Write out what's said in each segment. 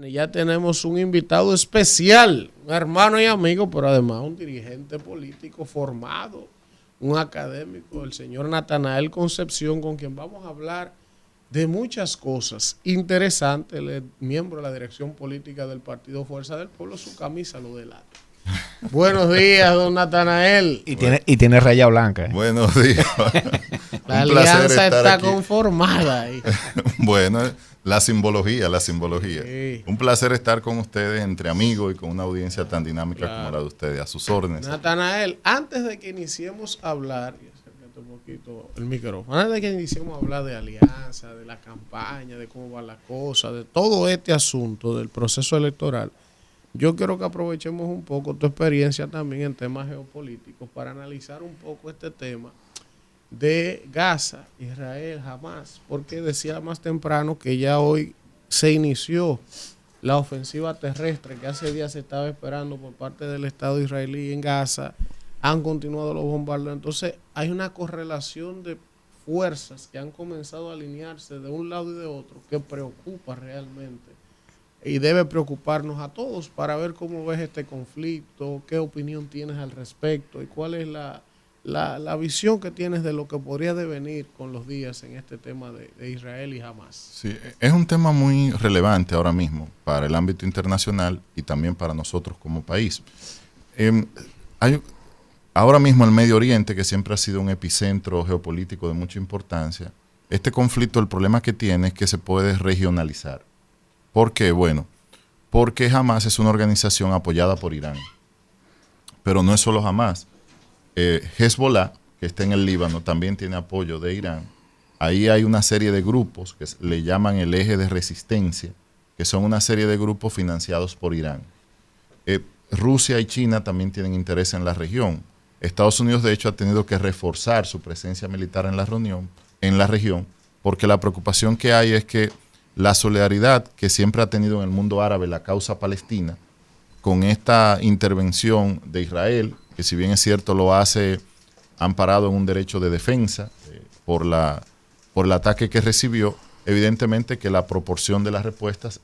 Y ya tenemos un invitado especial, un hermano y amigo, pero además un dirigente político formado, un académico, el señor Natanael Concepción, con quien vamos a hablar de muchas cosas interesantes. Él es miembro de la dirección política del Partido Fuerza del Pueblo, su camisa lo delata. Buenos días, don Natanael. Y tiene raya blanca. Buenos días. La alianza está aquí conformada ahí. Bueno, la simbología. Sí. Un placer estar con ustedes entre amigos y con una audiencia tan dinámica como la de ustedes, a sus órdenes. Natanael, antes de que iniciemos a hablar, y acércate un poquito el micrófono, antes de que iniciemos a hablar de alianza, de la campaña, de cómo va la cosa, de todo este asunto del proceso electoral, yo quiero que aprovechemos un poco tu experiencia también en temas geopolíticos para analizar un poco este tema de Gaza, Israel, Hamas, porque decía más temprano que ya hoy se inició la ofensiva terrestre que hace días se estaba esperando por parte del Estado israelí en Gaza. Han continuado los bombardeos. Entonces hay una correlación de fuerzas que han comenzado a alinearse de un lado y de otro que preocupa realmente y debe preocuparnos a todos para ver cómo ves este conflicto, qué opinión tienes al respecto y cuál es la visión que tienes de lo que podría devenir con los días en este tema de Israel y Hamas. Sí, es un tema muy relevante ahora mismo para el ámbito internacional y también para nosotros como país. Hay ahora mismo el Medio Oriente, que siempre ha sido un epicentro geopolítico de mucha importancia, este conflicto, el problema que tiene es que se puede regionalizar. ¿Por qué? Bueno, porque Hamas es una organización apoyada por Irán. Pero no es solo Hamas. Hezbollah, que está en el Líbano, también tiene apoyo de Irán. Ahí hay una serie de grupos que le llaman el eje de resistencia, que son una serie de grupos financiados por Irán. Rusia y China también tienen interés en la región. Estados Unidos, de hecho, ha tenido que reforzar su presencia militar en la región, porque la preocupación que hay es que la solidaridad que siempre ha tenido en el mundo árabe la causa palestina, con esta intervención de Israel, que si bien es cierto lo hace amparado en un derecho de defensa por el ataque que recibió, evidentemente que la proporción de las respuestas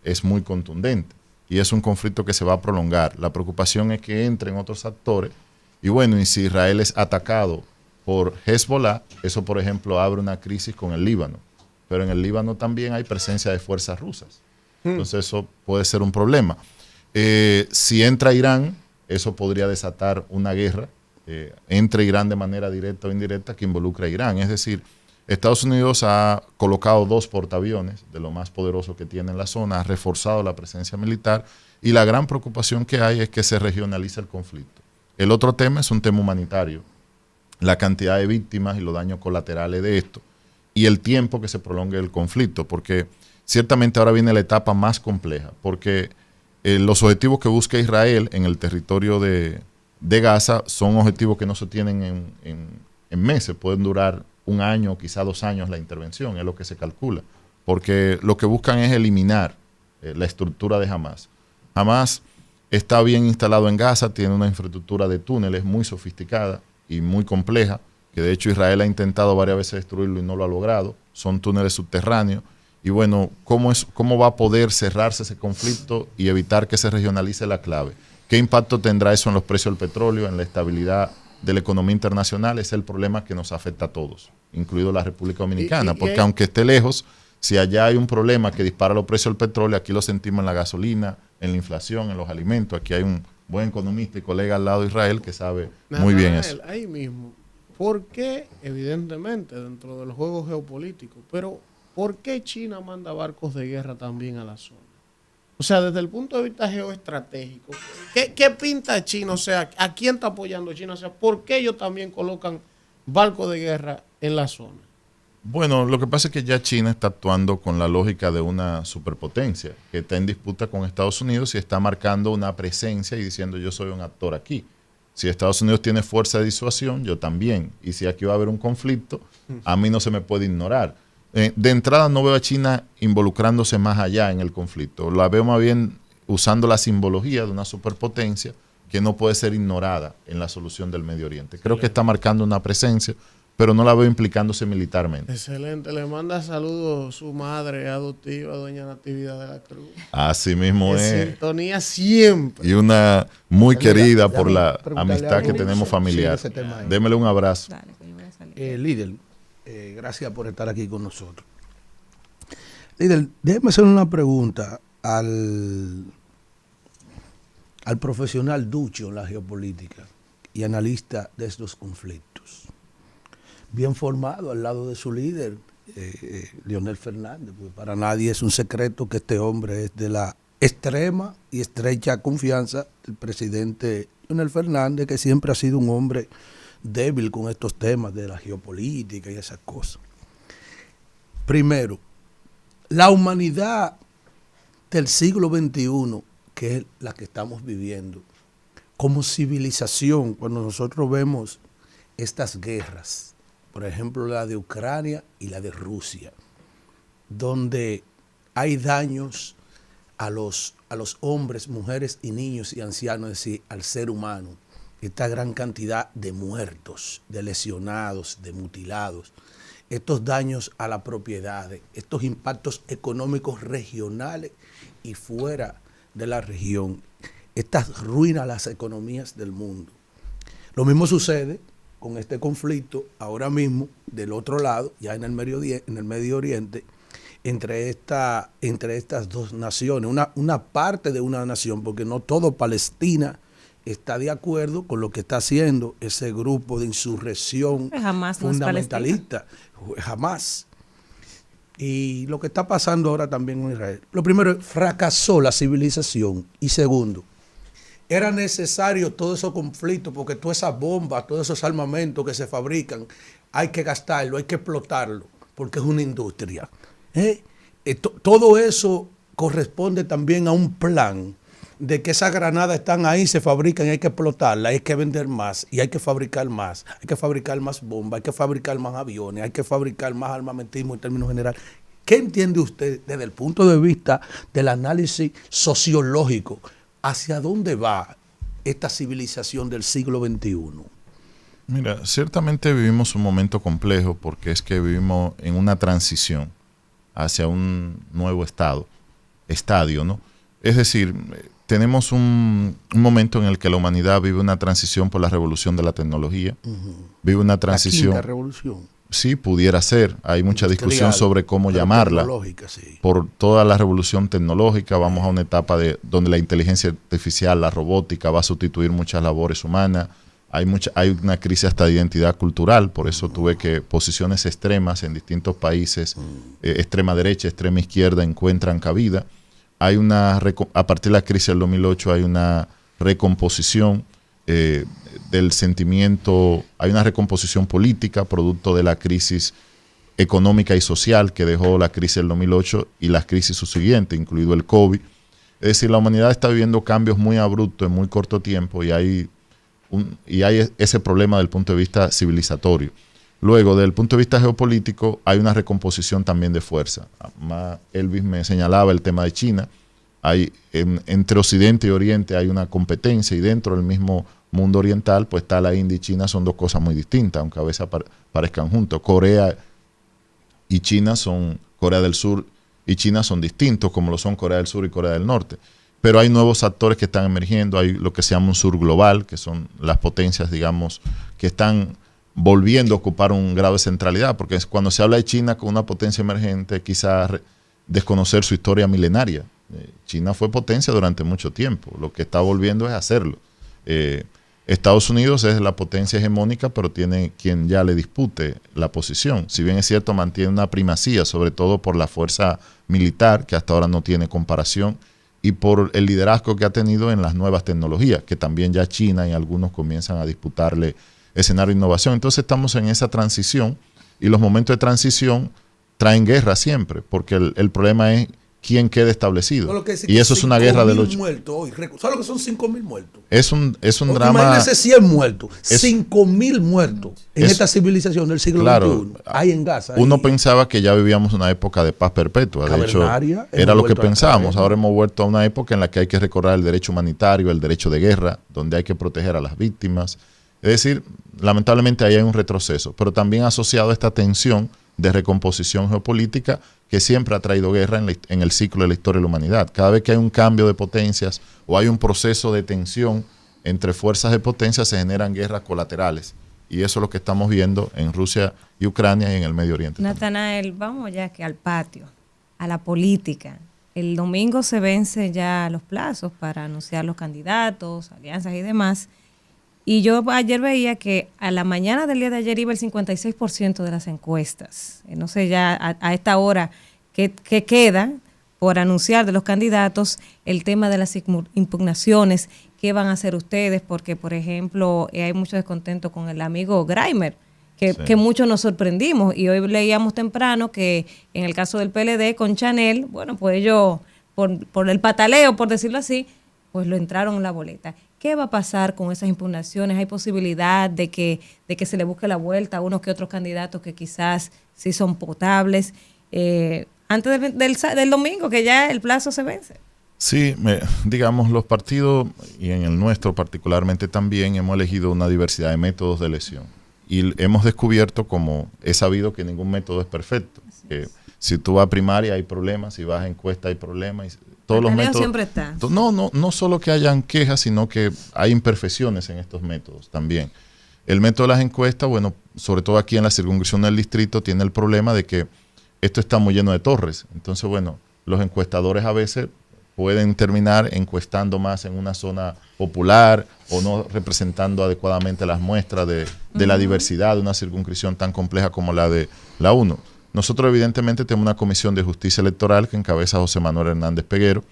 es muy contundente y es un conflicto que se va a prolongar. La preocupación es que entren otros actores y bueno, y si Israel es atacado por Hezbollah, eso por ejemplo abre una crisis con el Líbano, pero en el Líbano también hay presencia de fuerzas rusas, entonces eso puede ser un problema. Si entra Irán, eso podría desatar una guerra entre Irán de manera directa o indirecta que involucra a Irán. Es decir, Estados Unidos ha colocado 2 portaaviones de lo más poderoso que tiene en la zona, ha reforzado la presencia militar y la gran preocupación que hay es que se regionalice el conflicto. El otro tema es un tema humanitario, la cantidad de víctimas y los daños colaterales de esto y el tiempo que se prolongue el conflicto, porque ciertamente ahora viene la etapa más compleja, porque los objetivos que busca Israel en el territorio de Gaza son objetivos que no se tienen en meses, pueden durar un año, quizá 2 años la intervención, es lo que se calcula, porque lo que buscan es eliminar la estructura de Hamas. Hamas está bien instalado en Gaza, tiene una infraestructura de túneles muy sofisticada y muy compleja, que de hecho Israel ha intentado varias veces destruirlo y no lo ha logrado, son túneles subterráneos. Y bueno, ¿cómo va a poder cerrarse ese conflicto y evitar que se regionalice la clave? ¿Qué impacto tendrá eso en los precios del petróleo, en la estabilidad de la economía internacional? Es el problema que nos afecta a todos, incluido la República Dominicana, porque aunque esté lejos, si allá hay un problema que dispara los precios del petróleo, aquí lo sentimos en la gasolina, en la inflación, en los alimentos. Aquí hay un buen economista y colega al lado de Israel que sabe muy bien eso. Ahí mismo, ¿por qué? Evidentemente, dentro de los juegos geopolíticos, pero ¿por qué China manda barcos de guerra también a la zona? O sea, desde el punto de vista geoestratégico, ¿qué pinta China? O sea, ¿a quién está apoyando China? O sea, ¿por qué ellos también colocan barcos de guerra en la zona? Bueno, lo que pasa es que ya China está actuando con la lógica de una superpotencia que está en disputa con Estados Unidos y está marcando una presencia y diciendo yo soy un actor aquí. Si Estados Unidos tiene fuerza de disuasión, yo también. Y si aquí va a haber un conflicto, a mí no se me puede ignorar. De entrada no veo a China involucrándose más allá en el conflicto. La veo más bien usando la simbología de una superpotencia que no puede ser ignorada en la solución del Medio Oriente. Creo que está marcando una presencia pero no la veo implicándose militarmente. Excelente. Le manda saludos su madre adoptiva, doña Natividad de la Cruz. Así mismo En es. sintonía siempre. Y una muy Mira, querida déjame por la preguntarle amistad que algo tenemos familiar. sobre ese tema ahí. Démele un abrazo. Dale, que yo voy a salir. Líder, gracias por estar aquí con nosotros. Líder, déjeme hacer una pregunta al profesional ducho en la geopolítica y analista de estos conflictos. Bien formado al lado de su líder, Leonel Fernández, porque para nadie es un secreto que este hombre es de la extrema y estrecha confianza del presidente Leonel Fernández, que siempre ha sido un hombre débil con estos temas de la geopolítica y esas cosas. Primero, la humanidad del siglo XXI, que es la que estamos viviendo, como civilización, cuando nosotros vemos estas guerras, por ejemplo la de Ucrania y la de Rusia, donde hay daños a los hombres, mujeres y niños y ancianos, es decir, al ser humano, esta gran cantidad de muertos, de lesionados, de mutilados, estos daños a la propiedad, estos impactos económicos regionales y fuera de la región, estas ruinas a las economías del mundo. Lo mismo sucede con este conflicto ahora mismo del otro lado, ya en el Medio Oriente, entre estas dos naciones, una parte de una nación, porque no todo Palestina está de acuerdo con lo que está haciendo ese grupo de insurrección Jamás no es fundamentalista, jamás. Y lo que está pasando ahora también en Israel. Lo primero, fracasó la civilización. Y segundo, era necesario todo esos conflictos, porque todas esas bombas, todos esos armamentos que se fabrican, hay que gastarlo, hay que explotarlo, porque es una industria. Todo eso corresponde también a un plan de que esas granadas están ahí, se fabrican y hay que explotarlas, hay que vender más y hay que fabricar más bombas, hay que fabricar más aviones, hay que fabricar más armamentismo en términos generales. ¿Qué entiende usted desde el punto de vista del análisis sociológico? ¿Hacia dónde va esta civilización del siglo XXI? Mira, ciertamente vivimos un momento complejo porque es que vivimos en una transición hacia un nuevo estadio, ¿no? Es decir, tenemos un momento en el que la humanidad vive una transición por la revolución de la tecnología, vive una transición. La quinta revolución. Sí, pudiera ser. Hay mucha discusión sobre cómo llamarla. Sí. Por toda la revolución tecnológica vamos a una etapa donde la inteligencia artificial, la robótica va a sustituir muchas labores humanas. Hay una crisis hasta de identidad cultural, por eso tuve que posiciones extremas en distintos países, extrema derecha, extrema izquierda, encuentran cabida. A partir de la crisis del 2008 hay una recomposición del sentimiento, hay una recomposición política producto de la crisis económica y social que dejó la crisis del 2008 y las crisis subsiguientes, incluido el COVID. Es decir, la humanidad está viviendo cambios muy abruptos en muy corto tiempo y hay ese problema del punto de vista civilizatorio. Luego, desde el punto de vista geopolítico, hay una recomposición también de fuerza. Elvis me señalaba el tema de China. Entre Occidente y Oriente hay una competencia y dentro del mismo mundo oriental, pues está la India y China, son dos cosas muy distintas, aunque a veces parezcan juntos. Corea del Sur y China son distintos, como lo son Corea del Sur y Corea del Norte. Pero hay nuevos actores que están emergiendo, hay lo que se llama un sur global, que son las potencias, digamos, que están volviendo a ocupar un grado de centralidad, porque cuando se habla de China como una potencia emergente, quizás desconocer su historia milenaria. China fue potencia durante mucho tiempo, lo que está volviendo es hacerlo. Estados Unidos es la potencia hegemónica, pero tiene quien ya le dispute la posición. Si bien es cierto, mantiene una primacía, sobre todo por la fuerza militar, que hasta ahora no tiene comparación, y por el liderazgo que ha tenido en las nuevas tecnologías, que también ya China y algunos comienzan a disputarle escenario de innovación. Entonces estamos en esa transición y los momentos de transición traen guerra siempre, porque el problema es quién queda establecido. Y eso es una guerra de los... muertos hoy. ¿Sabes lo que son 5.000 muertos? Es un drama... Imagínense 100 muertos. 5.000 muertos en esta civilización del siglo XXI. Hay en Gaza. Uno pensaba que ya vivíamos una época de paz perpetua. De hecho, era lo que pensábamos. Ahora hemos vuelto a una época en la que hay que recordar el derecho humanitario, el derecho de guerra, donde hay que proteger a las víctimas. Es decir, lamentablemente ahí hay un retroceso, pero también asociado a esta tensión de recomposición geopolítica que siempre ha traído guerra en el ciclo de la historia de la humanidad. Cada vez que hay un cambio de potencias o hay un proceso de tensión entre fuerzas de potencia, se generan guerras colaterales. Y eso es lo que estamos viendo en Rusia y Ucrania y en el Medio Oriente. Natanael, vamos ya que al patio, a la política. El domingo se vencen ya los plazos para anunciar los candidatos, alianzas y demás. Y yo ayer veía que a la mañana del día de ayer iba el 56% de las encuestas. No sé ya a esta hora qué queda por anunciar de los candidatos, el tema de las impugnaciones, qué van a hacer ustedes, porque por ejemplo hay mucho descontento con el amigo Graimer, que muchos nos sorprendimos, y hoy leíamos temprano que en el caso del PLD con Chanel, bueno, pues ellos por el pataleo, por decirlo así, pues lo entraron en la boleta. ¿Qué va a pasar con esas impugnaciones? ¿Hay posibilidad de que se le busque la vuelta a unos que otros candidatos que quizás sí son potables antes del domingo, que ya el plazo se vence? Sí, digamos, los partidos, y en el nuestro particularmente también, hemos elegido una diversidad de métodos de elección. Y hemos descubierto, como he sabido, que ningún método es perfecto. Si tú vas a primaria hay problemas, si vas a encuesta hay problemas. Todos los métodos siempre está. No solo que hayan quejas, sino que hay imperfecciones en estos métodos también. El método de las encuestas, bueno, sobre todo aquí en la circunscripción del distrito, tiene el problema de que esto está muy lleno de torres. Entonces, bueno, los encuestadores a veces pueden terminar encuestando más en una zona popular o no representando adecuadamente las muestras de la diversidad de una circunscripción tan compleja como la de la 1. Nosotros evidentemente tenemos una comisión de justicia electoral que encabeza José Manuel Hernández Peguero,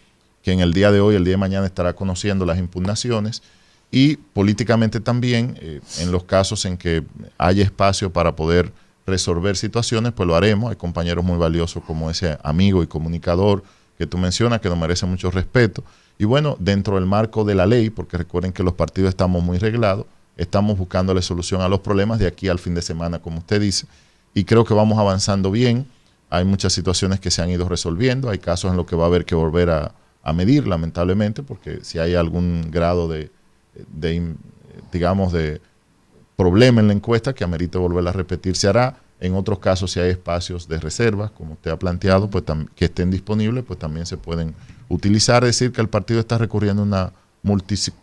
que en el día de hoy, el día de mañana, estará conociendo las impugnaciones, y políticamente también, en los casos en que haya espacio para poder resolver situaciones, pues lo haremos. Hay compañeros muy valiosos como ese amigo y comunicador que tú mencionas, que nos merece mucho respeto. Y bueno, dentro del marco de la ley, porque recuerden que los partidos estamos muy reglados, estamos buscándole solución a los problemas de aquí al fin de semana, como usted dice, y creo que vamos avanzando bien. Hay muchas situaciones que se han ido resolviendo, hay casos en los que va a haber que volver a medir, lamentablemente, porque si hay algún grado de problema en la encuesta que amerite volverla a repetir, se hará. En otros casos, si hay espacios de reservas, como usted ha planteado, pues que estén disponibles, pues también se pueden utilizar. Es decir, que el partido está recurriendo a una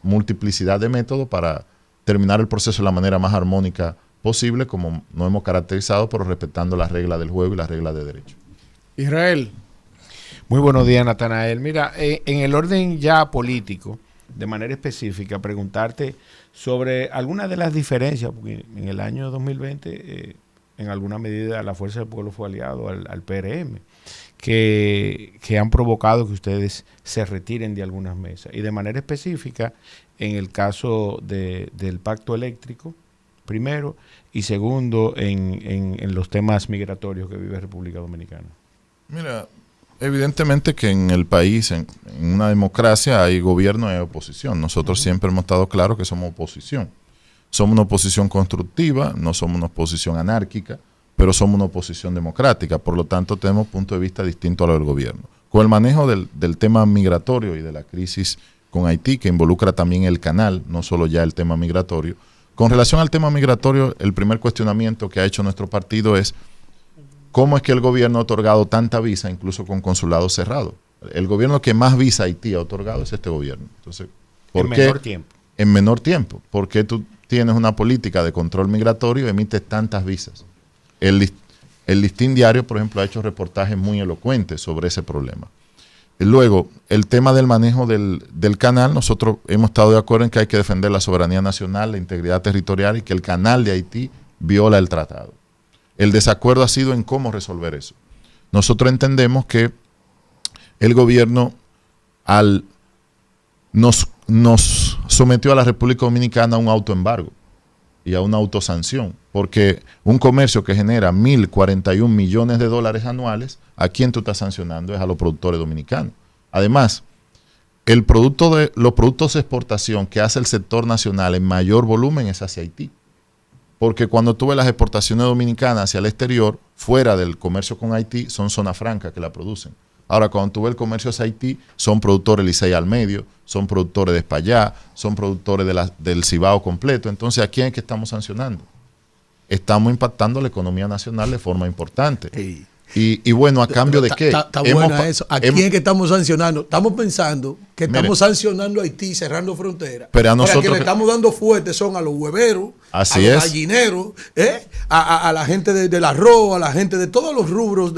multiplicidad de métodos para terminar el proceso de la manera más armónica posible, como nos hemos caracterizado, pero respetando las reglas del juego y las reglas de derecho. Israel. Muy buenos días, Natanael. Mira, en el orden ya político, de manera específica, preguntarte sobre algunas de las diferencias, porque en el año 2020, en alguna medida, la Fuerza del Pueblo fue aliado al PRM, que han provocado que ustedes se retiren de algunas mesas. Y de manera específica, en el caso del pacto eléctrico, primero, y segundo, en los temas migratorios que vive República Dominicana. Mira, evidentemente que en el país, en una democracia, hay gobierno y hay oposición. Nosotros siempre hemos estado claros que somos oposición. Somos una oposición constructiva, no somos una oposición anárquica, pero somos una oposición democrática. Por lo tanto, tenemos punto de vista distinto a lo del gobierno. Con el manejo del tema migratorio y de la crisis con Haití, que involucra también el canal, no solo ya el tema migratorio. Con relación al tema migratorio, el primer cuestionamiento que ha hecho nuestro partido es cómo es que el gobierno ha otorgado tanta visa, incluso con consulados cerrados. El gobierno que más visa a Haití ha otorgado es este gobierno. Entonces, ¿por qué? Menor tiempo. En menor tiempo. ¿Por qué tú tienes una política de control migratorio y emites tantas visas? El Listín Diario, por ejemplo, ha hecho reportajes muy elocuentes sobre ese problema. Luego, el tema del manejo del canal, nosotros hemos estado de acuerdo en que hay que defender la soberanía nacional, la integridad territorial y que el canal de Haití viola el tratado. El desacuerdo ha sido en cómo resolver eso. Nosotros entendemos que el gobierno nos sometió a la República Dominicana a un autoembargo y a una autosanción, porque un comercio que genera 1.041 millones de dólares anuales, ¿a quién tú estás sancionando? Es a los productores dominicanos. Además, los productos de exportación que hace el sector nacional en mayor volumen es hacia Haití. Porque cuando tú ves las exportaciones dominicanas hacia el exterior, fuera del comercio con Haití, son zona franca que la producen. Ahora, cuando tú ves el comercio hacia Haití, son productores Licey al medio, son productores de Espaillá, son productores del Cibao completo. Entonces, ¿a quién es que estamos sancionando? Estamos impactando la economía nacional de forma importante. Sí. Y bueno, ¿a cambio de qué? Está bueno eso. ¿A quién es que estamos sancionando? Estamos pensando que estamos sancionando a Haití, cerrando fronteras. Pero a nosotros que le estamos dando fuerte son a los hueveros, así a los es. gallineros, a la gente del arroz, a la gente de todos los rubros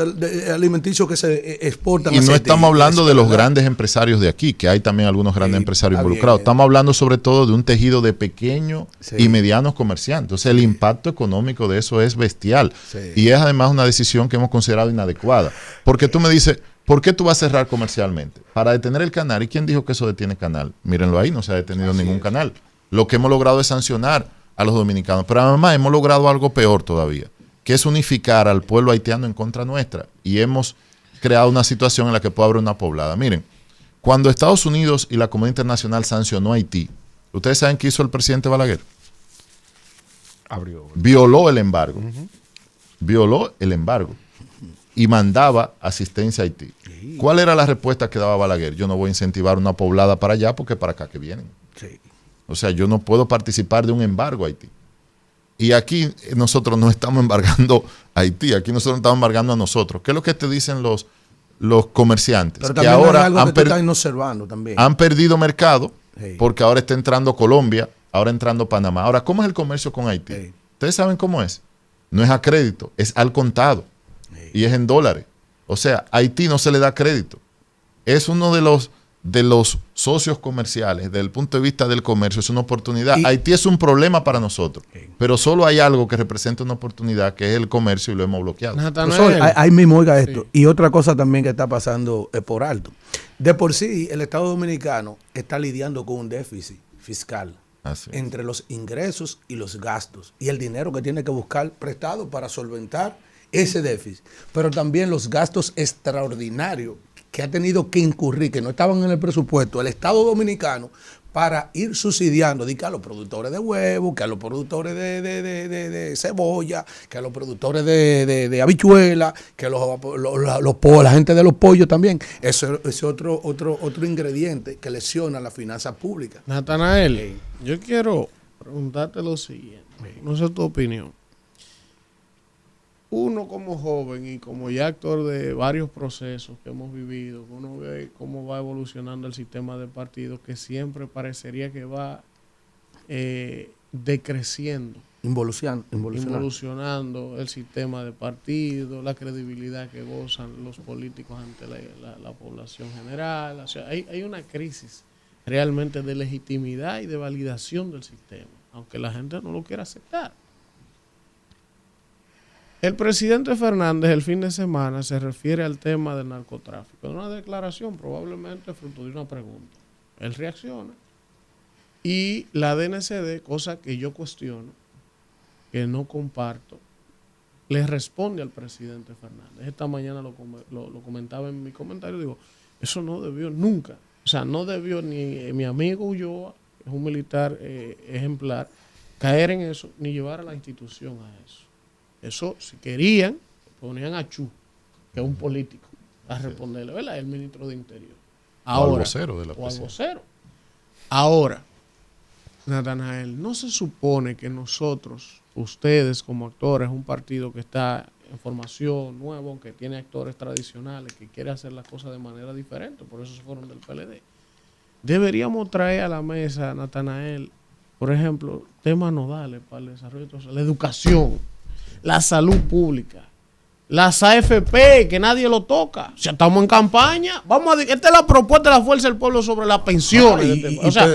alimenticios que se exportan. Y no hacia estamos Haití. hablando de los ¿verdad? grandes empresarios de aquí, que hay también algunos grandes empresarios está involucrados. bien. Estamos hablando sobre todo de un tejido de pequeños Sí. y medianos comerciantes. O sea, el impacto económico de eso es bestial. Sí. Y es además una decisión que hemos considerado inadecuada. Porque tú me dices, ¿por qué tú vas a cerrar comercialmente? Para detener el canal. ¿Y quién dijo que eso detiene canal? Mírenlo ahí, no se ha detenido ningún canal. Lo que hemos logrado es sancionar a los dominicanos. Pero además hemos logrado algo peor todavía, que es unificar al pueblo haitiano en contra nuestra. Y hemos creado una situación en la que puede haber una poblada. Miren, cuando Estados Unidos y la comunidad internacional sancionó a Haití, ¿ustedes saben qué hizo el presidente Balaguer? Violó el embargo. Violó el embargo. Y mandaba asistencia a Haití. ¿Cuál era la respuesta que daba Balaguer? Yo no voy a incentivar una poblada para allá porque para acá que vienen. Sí. O sea, yo no puedo participar de un embargo a Haití. Y aquí nosotros no estamos embargando a Haití, aquí nosotros estamos embargando a nosotros. ¿Qué es lo que te dicen los comerciantes? Pero que también ahora hay algo que están observando también. han perdido mercado Sí. porque ahora está entrando Colombia, ahora entrando Panamá. Ahora, ¿cómo es el comercio con Haití? Sí. ¿Ustedes saben cómo es? No es a crédito, es al contado. Y es en dólares. O sea, a Haití no se le da crédito. Es uno de los socios comerciales, desde el punto de vista del comercio, es una oportunidad. Haití es un problema para nosotros, pero solo hay algo que representa una oportunidad, que es el comercio, y lo hemos bloqueado. Profesor, ahí mismo oiga esto. Y otra cosa también que está pasando por alto. De por sí, el Estado Dominicano está lidiando con un déficit fiscal Así es. entre los ingresos y los gastos. Y el dinero que tiene que buscar prestado para solventar ese déficit. Pero también los gastos extraordinarios que ha tenido que incurrir, que no estaban en el presupuesto, el Estado Dominicano, para ir subsidiando, a los productores de huevos, que a los productores de cebolla, que a los productores de habichuela, que a la gente de los pollos también. Eso es otro ingrediente que lesiona la finanza pública. Natanael, yo quiero preguntarte lo siguiente, no sé tu opinión. Uno como joven y como ya actor de varios procesos que hemos vivido, uno ve cómo va evolucionando el sistema de partidos, que siempre parecería que va decreciendo, involucionando el sistema de partidos, la credibilidad que gozan los políticos ante la población general. O sea, hay una crisis realmente de legitimidad y de validación del sistema, aunque la gente no lo quiera aceptar. El presidente Fernández el fin de semana se refiere al tema del narcotráfico. En una declaración, probablemente fruto de una pregunta. Él reacciona y la DNCD, cosa que yo cuestiono, que no comparto, le responde al presidente Fernández. Esta mañana lo comentaba en mi comentario, digo, eso no debió nunca. O sea, no debió ni mi amigo Ulloa, que es un militar ejemplar, caer en eso, ni llevar a la institución a eso. Eso, si querían, ponían a Chu, que es un político, a responderle, ¿verdad? El ministro de Interior. Ahora, o al vocero de la presidencia. O al vocero. Ahora, Natanael, ¿no se supone que nosotros, ustedes como actores, un partido que está en formación nuevo, que tiene actores tradicionales, que quiere hacer las cosas de manera diferente, por eso se fueron del PLD, deberíamos traer a la mesa, Natanael, por ejemplo, temas nodales para el desarrollo social, la educación, la salud pública, las AFP, que nadie lo toca? O sea, estamos en campaña. Esta es la propuesta de la Fuerza del Pueblo sobre las pensiones.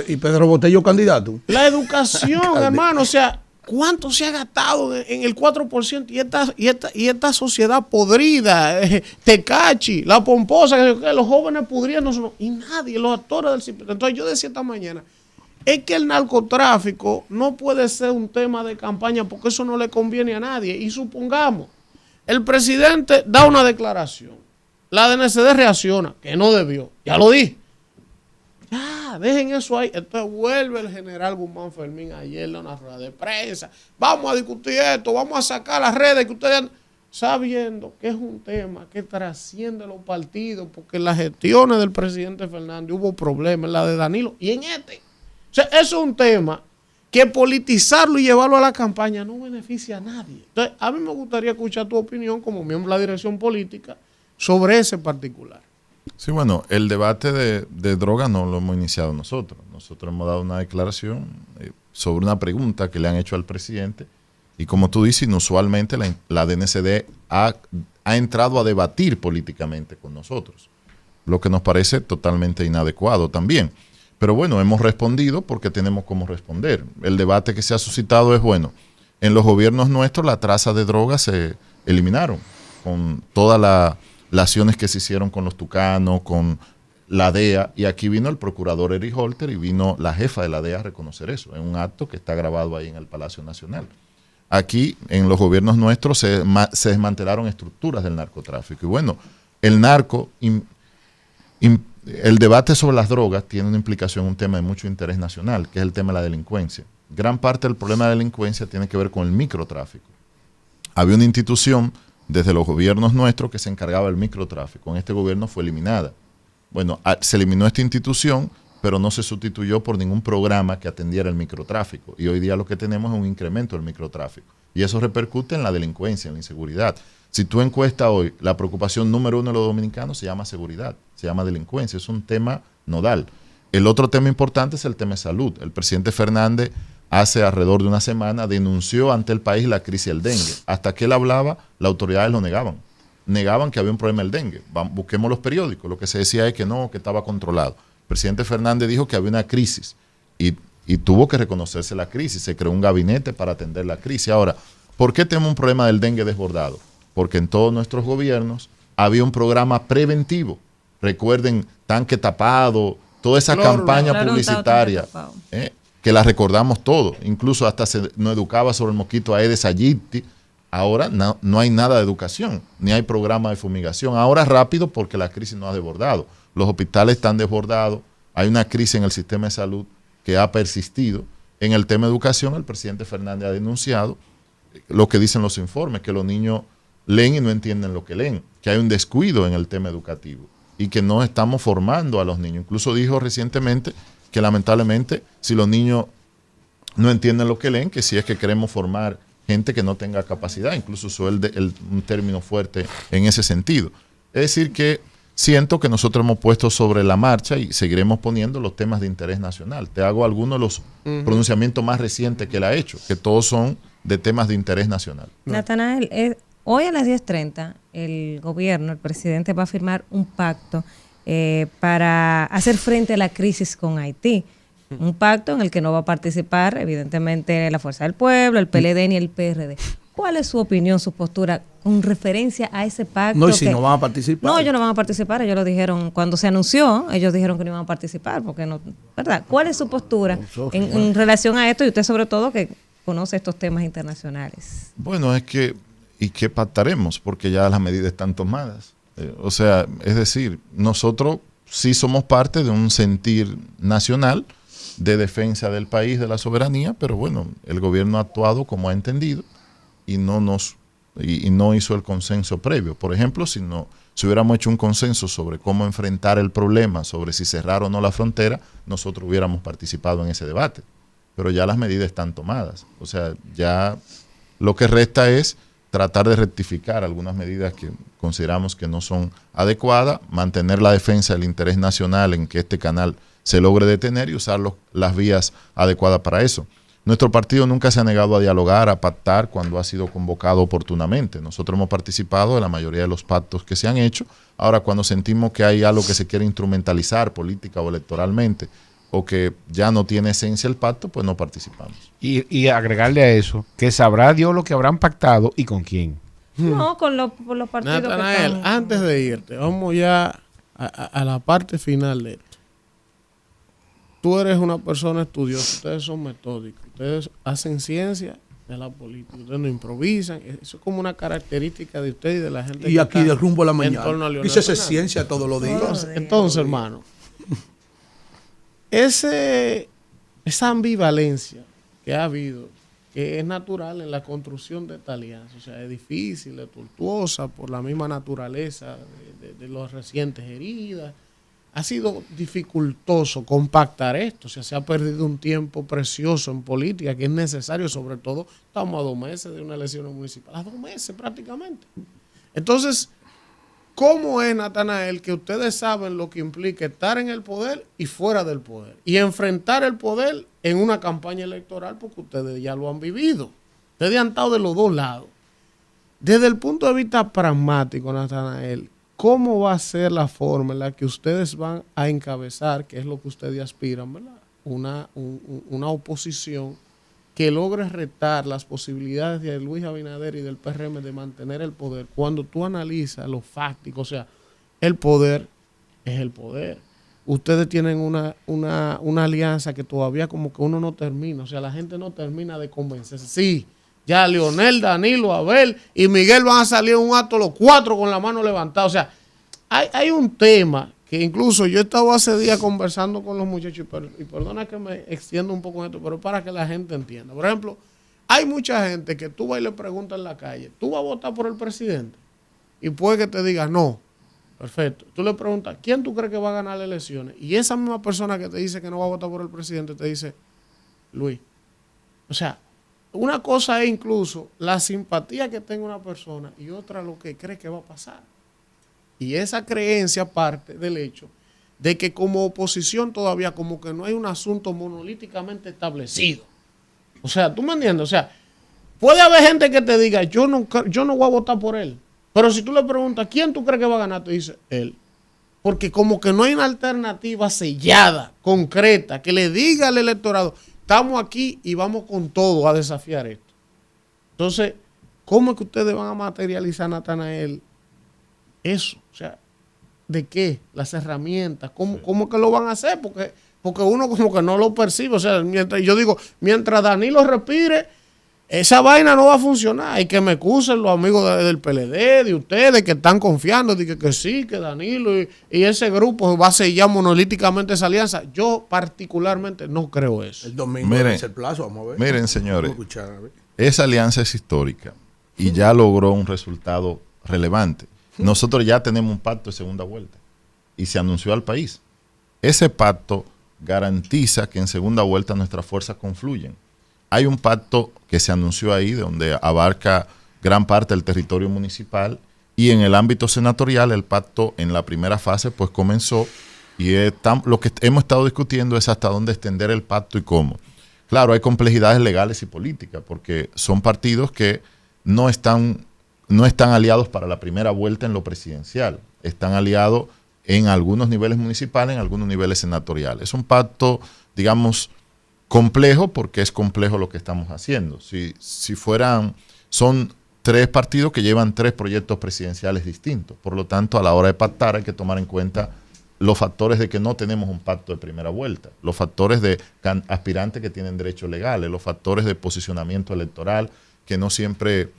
Y Pedro Botello candidato. La educación, hermano. O sea, ¿cuánto se ha gastado en el 4%? Y esta sociedad podrida, Tecachi, la pomposa, que los jóvenes pudriéndose, y nadie, los actores del CIPRES. Entonces yo decía esta mañana, es que el narcotráfico no puede ser un tema de campaña porque eso no le conviene a nadie. Y supongamos, el presidente da una declaración, la DNCD reacciona, que no debió, ya lo dije. Ya, dejen eso ahí. Entonces vuelve el general Guzmán Fermín ayer en una rueda de prensa. Vamos a discutir esto, vamos a sacar las redes que ustedes... sabiendo que es un tema que trasciende los partidos, porque en las gestiones del presidente Fernández hubo problemas, en la de Danilo y en este. O sea, eso es un tema que politizarlo y llevarlo a la campaña no beneficia a nadie. Entonces, a mí me gustaría escuchar tu opinión como miembro de la dirección política sobre ese particular. Sí, bueno, el debate de droga no lo hemos iniciado nosotros. Nosotros hemos dado una declaración sobre una pregunta que le han hecho al presidente y como tú dices, inusualmente la DNCD ha entrado a debatir políticamente con nosotros, lo que nos parece totalmente inadecuado también. Pero bueno, hemos respondido porque tenemos cómo responder. El debate que se ha suscitado es, bueno, en los gobiernos nuestros la traza de drogas se eliminaron con todas las acciones que se hicieron con los tucanos, con la DEA, y aquí vino el procurador Eric Holter y vino la jefa de la DEA a reconocer eso, en un acto que está grabado ahí en el Palacio Nacional. Aquí, en los gobiernos nuestros, se desmantelaron estructuras del narcotráfico. Y bueno, el narco... El debate sobre las drogas tiene una implicación, un tema de mucho interés nacional, que es el tema de la delincuencia. Gran parte del problema de la delincuencia tiene que ver con el microtráfico. Había una institución desde los gobiernos nuestros que se encargaba del microtráfico. En este gobierno fue eliminada. Bueno, se eliminó esta institución, pero no se sustituyó por ningún programa que atendiera el microtráfico. Y hoy día lo que tenemos es un incremento del microtráfico. Y eso repercute en la delincuencia, en la inseguridad. Si tú encuestas hoy, la preocupación número uno de los dominicanos se llama seguridad, se llama delincuencia, es un tema nodal. El otro tema importante es el tema de salud. El presidente Fernández hace alrededor de una semana denunció ante el país la crisis del dengue. Hasta que él hablaba, las autoridades lo negaban. Negaban que había un problema del dengue. Busquemos los periódicos. Lo que se decía es que no, que estaba controlado. El presidente Fernández dijo que había una crisis y tuvo que reconocerse la crisis. Se creó un gabinete para atender la crisis. Ahora, ¿por qué tenemos un problema del dengue desbordado? Porque en todos nuestros gobiernos había un programa preventivo. Recuerden, tanque tapado, toda esa campaña publicitaria, que la recordamos todos. Incluso hasta se nos educaba sobre el mosquito Aedes aegypti. Ahora no hay nada de educación, ni hay programa de fumigación. Ahora rápido porque la crisis no ha desbordado. Los hospitales están desbordados. Hay una crisis en el sistema de salud que ha persistido. En el tema de educación, el presidente Fernández ha denunciado lo que dicen los informes, que los niños leen y no entienden lo que leen, que hay un descuido en el tema educativo y que no estamos formando a los niños. Incluso dijo recientemente que lamentablemente si los niños no entienden lo que leen, que si es que queremos formar gente que no tenga capacidad, incluso usó un término fuerte en ese sentido. Es decir que siento que nosotros hemos puesto sobre la marcha y seguiremos poniendo los temas de interés nacional. Te hago algunos de los pronunciamientos más recientes que él ha hecho, que todos son de temas de interés nacional. Natanael, hoy a las 10:30 el gobierno, el presidente va a firmar un pacto para hacer frente a la crisis con Haití. Un pacto en el que no va a participar, evidentemente, la Fuerza del Pueblo, el PLD ni el PRD. ¿Cuál es su opinión, su postura con referencia a ese pacto? No, y si no van a participar. No, ellos no van a participar, ellos lo dijeron cuando se anunció, ellos dijeron que no iban a participar, porque no, ¿verdad? ¿Cuál es su postura en relación a esto? Y usted sobre todo que conoce estos temas internacionales. Bueno, es que, ¿y qué pactaremos? Porque ya las medidas están tomadas. O sea, es decir, nosotros sí somos parte de un sentir nacional de defensa del país, de la soberanía, pero bueno, el gobierno ha actuado como ha entendido y no hizo el consenso previo. Por ejemplo, si hubiéramos hecho un consenso sobre cómo enfrentar el problema, sobre si cerrar o no la frontera, nosotros hubiéramos participado en ese debate. Pero ya las medidas están tomadas. O sea, ya lo que resta es tratar de rectificar algunas medidas que consideramos que no son adecuadas, mantener la defensa del interés nacional en que este canal se logre detener y usar las vías adecuadas para eso. Nuestro partido nunca se ha negado a dialogar, a pactar cuando ha sido convocado oportunamente. Nosotros hemos participado de la mayoría de los pactos que se han hecho. Ahora, cuando sentimos que hay algo que se quiere instrumentalizar política o electoralmente o que ya no tiene esencia el pacto, pues no participamos. Y agregarle a eso, que sabrá Dios lo que habrán pactado y con quién. No, con los partidos Natanael, que están. antes de irte, vamos ya a la parte final de esto. Tú eres una persona estudiosa, ustedes son metódicos, ustedes hacen ciencia de la política, ustedes no improvisan, eso es como una característica de ustedes y de la gente. Y que aquí está de rumbo a la en mañana. torno a Leonel Dice se Fernández. ciencia todos los días. Entonces, hermano, esa ambivalencia que ha habido, que que es natural en la construcción de esta alianza. O sea, es difícil, es tortuosa por la misma naturaleza de las recientes heridas. Ha sido dificultoso compactar esto. O sea, se ha perdido un tiempo precioso en política que es necesario, sobre todo, estamos a 2 meses de una elección municipal, a 2 meses prácticamente. Entonces, ¿cómo es, Natanael, que ustedes saben lo que implica estar en el poder y fuera del poder? Y enfrentar el poder en una campaña electoral, porque ustedes ya lo han vivido. Ustedes han estado de los dos lados. Desde el punto de vista pragmático, Natanael, ¿cómo va a ser la forma en la que ustedes van a encabezar, que es lo que ustedes aspiran, ¿verdad? Una oposición que logre retar las posibilidades de Luis Abinader y del PRM de mantener el poder cuando tú analizas lo fáctico? O sea, el poder es el poder. Ustedes tienen una alianza que todavía como que uno no termina, o sea, la gente no termina de convencerse. Sí, ya Leonel, Danilo, Abel y Miguel van a salir en un acto los 4 con la mano levantada. O sea, hay un tema que incluso yo he estado hace días conversando con los muchachos, y perdona que me extienda un poco en esto, pero para que la gente entienda. Por ejemplo, hay mucha gente que tú vas y le preguntas en la calle, ¿tú vas a votar por el presidente? Y puede que te diga no. Perfecto. Tú le preguntas, ¿quién tú crees que va a ganar las elecciones? Y esa misma persona que te dice que no va a votar por el presidente te dice, Luis. O sea, una cosa es incluso la simpatía que tenga una persona y otra lo que cree que va a pasar. Y esa creencia parte del hecho de que como oposición todavía como que no hay un asunto monolíticamente establecido. O sea, ¿tú me entiendes? O sea, puede haber gente que te diga, yo no voy a votar por él. Pero si tú le preguntas, ¿quién tú crees que va a ganar? Te dice, él. Porque como que no hay una alternativa sellada, concreta, que le diga al electorado, estamos aquí y vamos con todo a desafiar esto. Entonces, ¿cómo es que ustedes van a materializar, Natanael, eso? O sea, ¿de qué? Las herramientas, ¿cómo que lo van a hacer? Porque uno como que no lo percibe. O sea, mientras Danilo respire, esa vaina no va a funcionar. Y que me excusen los amigos del PLD, de ustedes, que están confiando, de que sí, que Danilo y ese grupo va a sellar monolíticamente esa alianza. Yo particularmente no creo eso. El domingo es el plazo, vamos a ver. Miren, señores, esa alianza es histórica y ya logró un resultado relevante. Nosotros ya tenemos un pacto de segunda vuelta y se anunció al país. Ese pacto garantiza que en segunda vuelta nuestras fuerzas confluyen. Hay un pacto que se anunció ahí donde abarca gran parte del territorio municipal, y en el ámbito senatorial el pacto en la primera fase pues comenzó, y lo que hemos estado discutiendo es hasta dónde extender el pacto y cómo. Claro, hay complejidades legales y políticas porque son partidos que no están aliados para la primera vuelta en lo presidencial, están aliados en algunos niveles municipales, en algunos niveles senatoriales. Es un pacto, digamos, complejo porque es complejo lo que estamos haciendo. Son 3 partidos que llevan 3 proyectos presidenciales distintos. Por lo tanto, a la hora de pactar hay que tomar en cuenta los factores de que no tenemos un pacto de primera vuelta, los factores de aspirantes que tienen derechos legales, los factores de posicionamiento electoral, que no siempre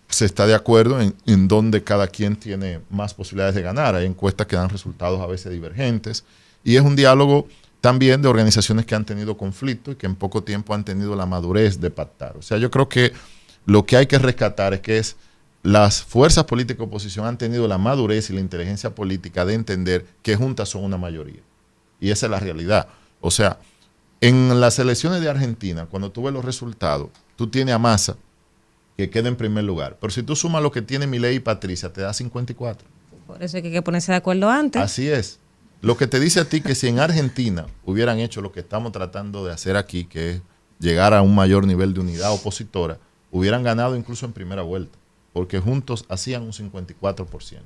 se está de acuerdo en dónde cada quien tiene más posibilidades de ganar. Hay encuestas que dan resultados a veces divergentes, y es un diálogo también de organizaciones que han tenido conflicto y que en poco tiempo han tenido la madurez de pactar. O sea, yo creo que lo que hay que rescatar es que las fuerzas políticas de oposición han tenido la madurez y la inteligencia política de entender que juntas son una mayoría. Y esa es la realidad. O sea, en las elecciones de Argentina, cuando tú ves los resultados, tú tienes a Massa, que queda en primer lugar. Pero si tú sumas lo que tiene Milei y Patricia, te da 54. Por eso hay que ponerse de acuerdo antes. Así es. Lo que te dice a ti que si en Argentina hubieran hecho lo que estamos tratando de hacer aquí, que es llegar a un mayor nivel de unidad opositora, hubieran ganado incluso en primera vuelta, porque juntos hacían un 54%.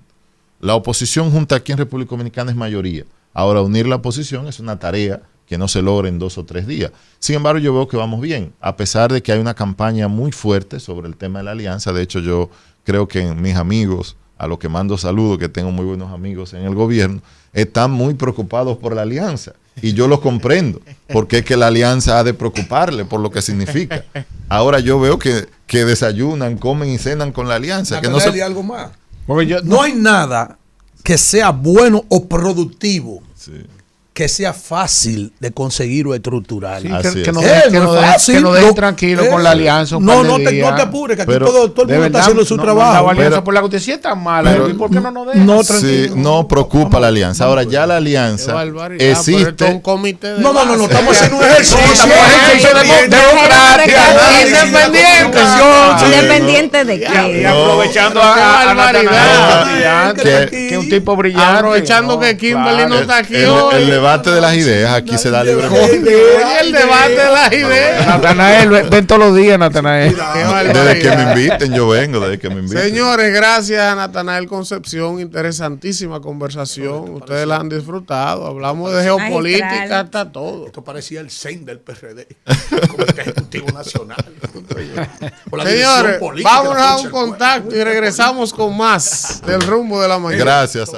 La oposición junta aquí en República Dominicana es mayoría. Ahora, unir la oposición es una tarea que no se logra en 2 o 3 días. Sin embargo, yo veo que vamos bien, a pesar de que hay una campaña muy fuerte sobre el tema de la alianza. De hecho, yo creo que mis amigos, a los que mando saludos, que tengo muy buenos amigos en el gobierno, están muy preocupados por la alianza. Y yo los comprendo, porque es que la alianza ha de preocuparle por lo que significa. Ahora yo veo que desayunan, comen y cenan con la alianza. Que no se... algo más. No hay nada que sea bueno o productivo que sea fácil de conseguir o estructural. Sí, Así que es. nos No es fácil, dejen no, tranquilo con la alianza. Un No, par de no te días. apures, que aquí Pero, todo el De mundo está verdad, haciendo su no trabajo. daba alianza Pero- por la que usted sí es tan mala. pero- ¿Y por qué no nos dejan? No, Sí, tranquilo. no preocupa la alianza. Ahora ya la alianza Qué barbaridad. Pero esto es existe. un comité de No, base. estamos haciendo un ejercicio. Estamos en ejercicio Independiente. Sí, ¿Independiente de Y qué? aprovechando Qué a barbaridad. Natanael, Que- que un tipo brillante. Aprovechando que Kimberly no está aquí El hoy. debate de las ideas aquí se da libremente. Oye, el debate de las ideas. Natanael, ven todos los días, Natanael. Qué Desde que me barbaridad. inviten, yo vengo, desde que me inviten. Señores, gracias a Natanael Concepción, interesantísima conversación. Ustedes la han disfrutado. Hablamos de geopolítica Magistral. hasta todo. Esto parecía el CEN del PRD, Comité Ejecutivo Nacional. Por la dirección Señores, política de la vámonos a Fuerza un del Pueblo. contacto y regresamos con más del rumbo de la mañana. Gracias.